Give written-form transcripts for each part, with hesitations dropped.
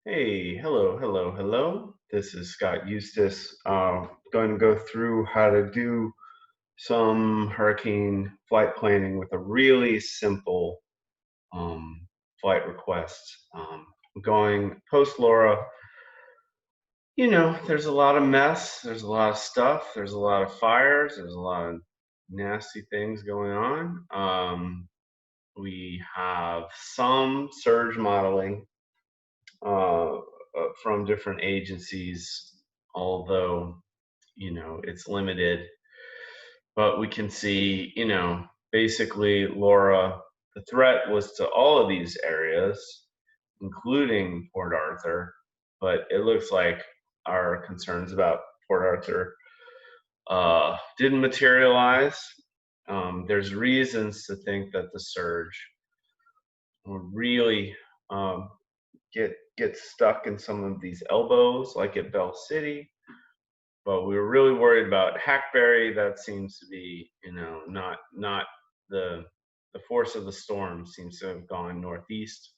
Hey, hello. This is Scott Eustace. Going to go through how to do some hurricane flight planning with a really simple flight request. Going post Laura, there's a lot of mess, there's a lot of stuff, there's a lot of fires, there's a lot of nasty things going on. We have some surge modeling from different agencies, although it's limited. But we can see, basically, Laura, the threat was to all of these areas, including Port Arthur. But it looks like our concerns about Port Arthur didn't materialize. There's reasons to think that the surge will really get stuck in some of these elbows, like at Bell City. But we were really worried about Hackberry. That seems to be, not the force of the storm seems to have gone northeast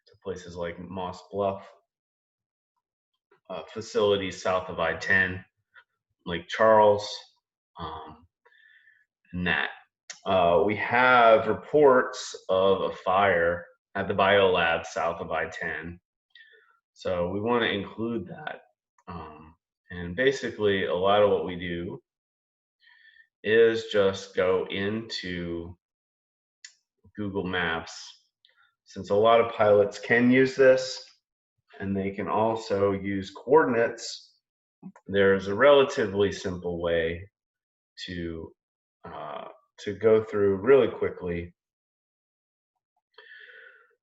to places like Moss Bluff, facilities south of I-10, Lake Charles, um, and that. We have reports of a fire at the biolab south of I-10, so we want to include that. And basically, a lot of what we do is just go into Google Maps, since a lot of pilots can use this and they can also use coordinates. There's a relatively simple way to uh, to go through really quickly,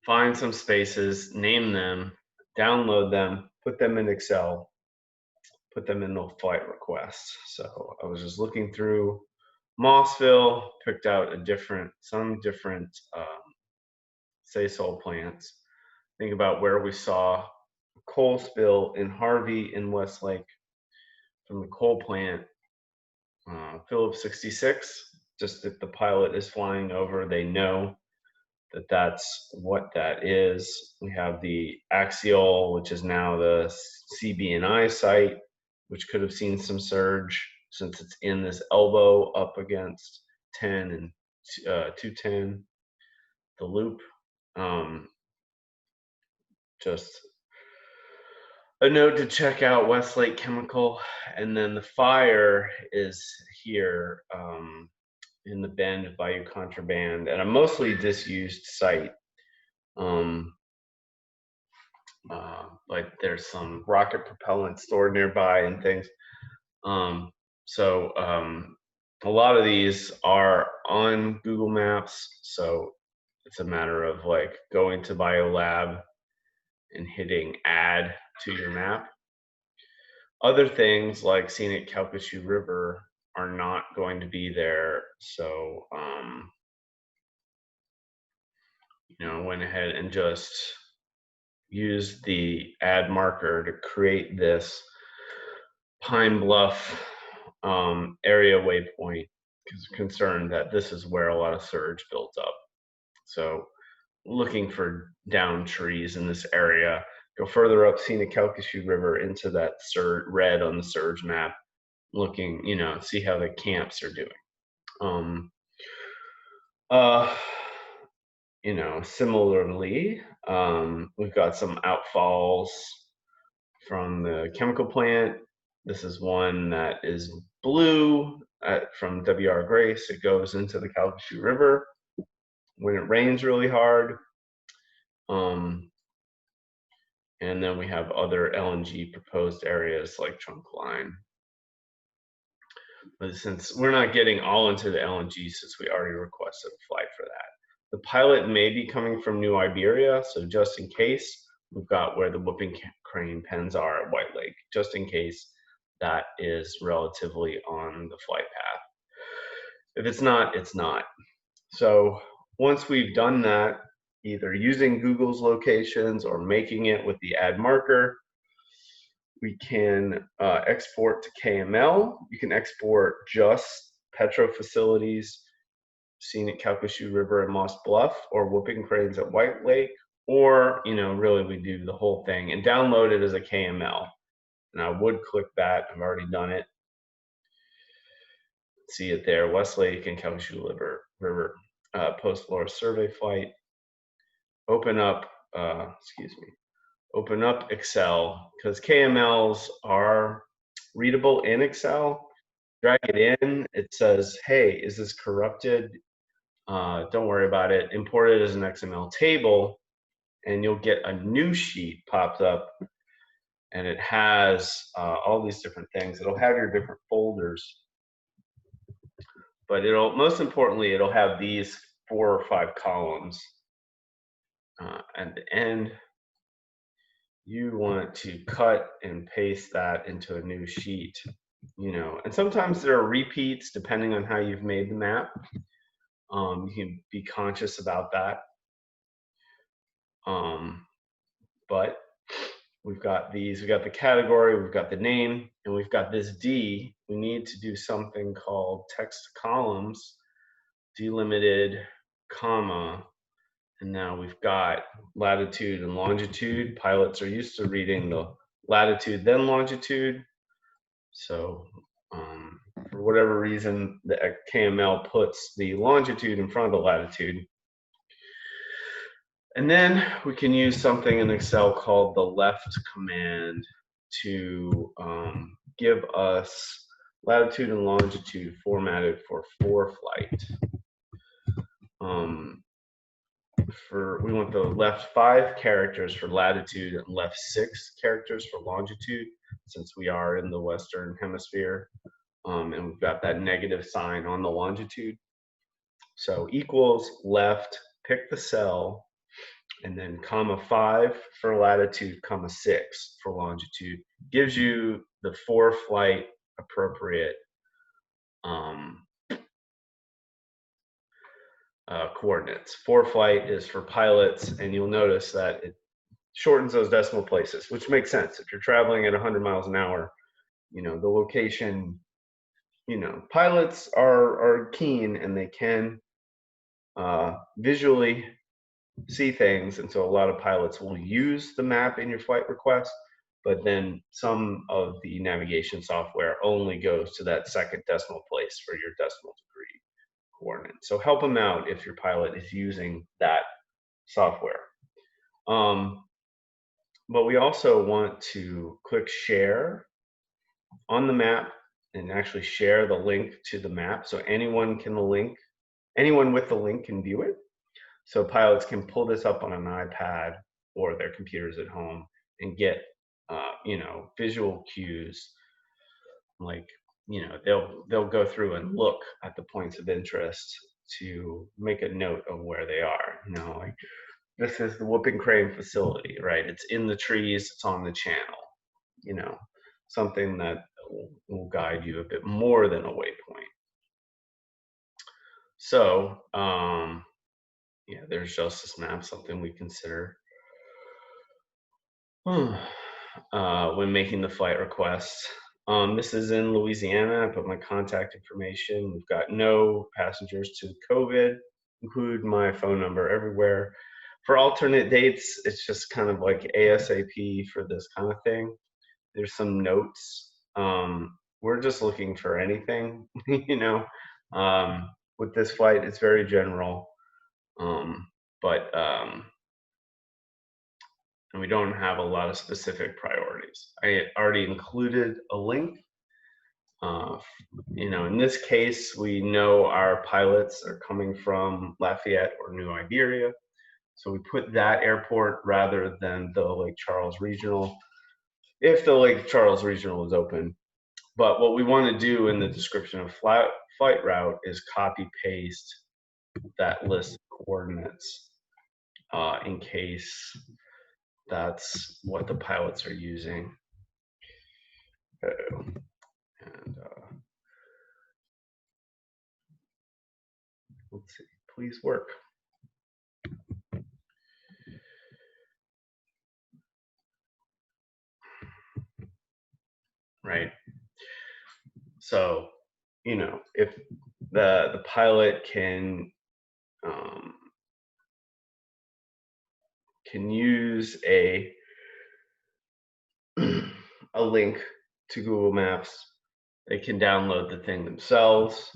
find some spaces, name them, download them, put them in Excel, put them in the flight request. So I was just looking through Mossville, picked out some different Sasol plants. Think about where we saw a coal spill in Harvey in Westlake from the coal plant, Phillips 66. Just if the pilot is flying over, they know that that's what that is. We have the Axial, which is now the CB&I site, which could have seen some surge since it's in this elbow up against 10 and 210, the loop. Just a note to check out Westlake Chemical, and then the fire is here in the Bend Bayou Contraband at a mostly disused site. Like there's some rocket propellant stored nearby and things. So a lot of these are on Google Maps, so it's a matter of like going to BioLab and hitting add to your map. Other things like scenic Calcasieu River are not going to be there, so went ahead and just used the add marker to create this Pine Bluff area waypoint, because concerned that this is where a lot of surge built up. So looking for down trees in this area. Go further up scenic Calcasieu River into that red on the surge map, looking, see how the camps are doing. Similarly, we've got some outfalls from the chemical plant. This is one that is blue from W.R. Grace. It goes into the Calcasieu River when it rains really hard. And then we have other LNG proposed areas like Trunk Line. But since we're not getting all into the LNG, since we already requested a flight for that. The pilot may be coming from New Iberia, so just in case, we've got where the whooping crane pens are at White Lake, just in case that is relatively on the flight path. If it's not, it's not. So once we've done that, either using Google's locations or making it with the add marker, we can export to KML. You can export just petro facilities, scenic Calcasieu River and Moss Bluff, or whooping cranes at White Lake, or, really we do the whole thing and download it as a KML. And I would click that. I've already done it. See it there, Westlake and Calcasieu River post-LoRa survey flight. Open up, open up Excel, because KMLs are readable in Excel. Drag it in, it says, hey, is this corrupted? Don't worry about it. Import it as an XML table, and you'll get a new sheet popped up, and it has all these different things. It'll have your different folders, but most importantly, it'll have these 4 or 5 columns. At the end, you want to cut and paste that into a new sheet, and sometimes there are repeats depending on how you've made the map. You can be conscious about that. But we've got these, we've got the category, we've got the name, and we've got this D. We need to do something called text columns, delimited, comma, and now we've got latitude and longitude. Pilots are used to reading the latitude then longitude. So for whatever reason, the KML puts the longitude in front of the latitude. And then we can use something in Excel called the left command to give us latitude and longitude formatted for ForeFlight. We want the left 5 characters for latitude and left 6 characters for longitude, since we are in the Western Hemisphere, and we've got that negative sign on the longitude. So equals left, pick the cell, and then comma 5 for latitude, comma 6 for longitude. Gives you the ForeFlight appropriate coordinates. ForeFlight is for pilots, and you'll notice that it shortens those decimal places, which makes sense. If you're traveling at 100 miles an hour, the location, pilots are keen, and they can visually see things, and so a lot of pilots will use the map in your flight request, but then some of the navigation software only goes to that second decimal place for your decimal degree coordinate. So help them out if your pilot is using that software. But we also want to click share on the map and actually share the link to the map, so anyone with the link can view it. So pilots can pull this up on an iPad or their computers at home and get, visual cues. Like, they'll go through and look at the points of interest to make a note of where they are. Like, this is the Whooping Crane facility, right? It's in the trees, it's on the channel. Something that will guide you a bit more than a waypoint. So, yeah, there's Justice Map, something we consider when making the flight request. This is in Louisiana. I put my contact information. We've got no passengers to COVID, include my phone number everywhere. For alternate dates, it's just kind of like ASAP for this kind of thing. There's some notes. We're just looking for anything, with this flight, it's very general. And we don't have a lot of specific priorities. I already included a link. In this case, we know our pilots are coming from Lafayette or New Iberia. So we put that airport rather than the Lake Charles Regional, if the Lake Charles Regional is open. But what we want to do in the description of flight route is copy paste that list of coordinates in case that's what the pilots are using. And let's see, please work. Right. So, if the pilot can can use a a link to Google Maps. They can download the thing themselves.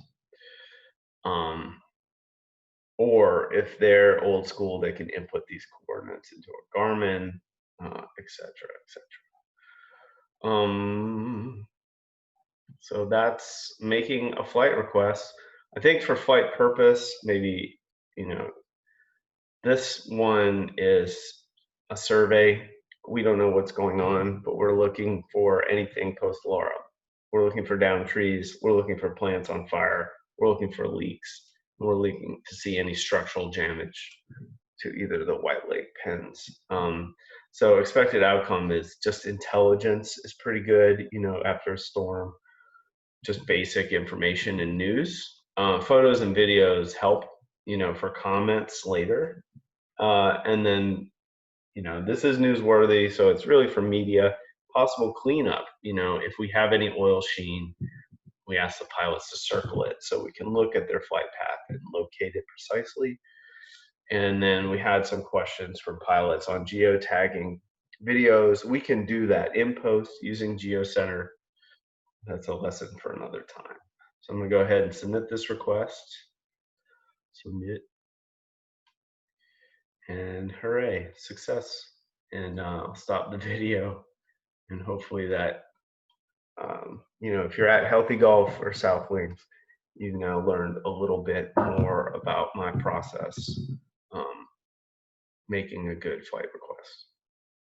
Or if they're old school, they can input these coordinates into a Garmin, et cetera, et cetera. So that's making a flight request. I think for flight purpose, maybe, you know, this one is a survey. We don't know what's going on, but we're looking for anything post-Laura. We're looking for downed trees. We're looking for plants on fire. We're looking for leaks. We're looking to see any structural damage to either the White Lake pens. So expected outcome is just intelligence is pretty good, you know, after a storm, just basic information and news. Photos and videos help, you know, for comments later. And then, you know, this is newsworthy, so it's really for media. Possible cleanup, you know, if we have any oil sheen, we ask the pilots to circle it so we can look at their flight path and locate it precisely. And then we had some questions from pilots on geotagging videos. We can do that in post using GeoCenter. That's a lesson for another time. So I'm gonna go ahead and submit this request. Submit. And hooray, success. And I'll stop the video, and hopefully that, you know, if you're at Healthy Golf or South Wings, you've now learned a little bit more about my process making a good flight request.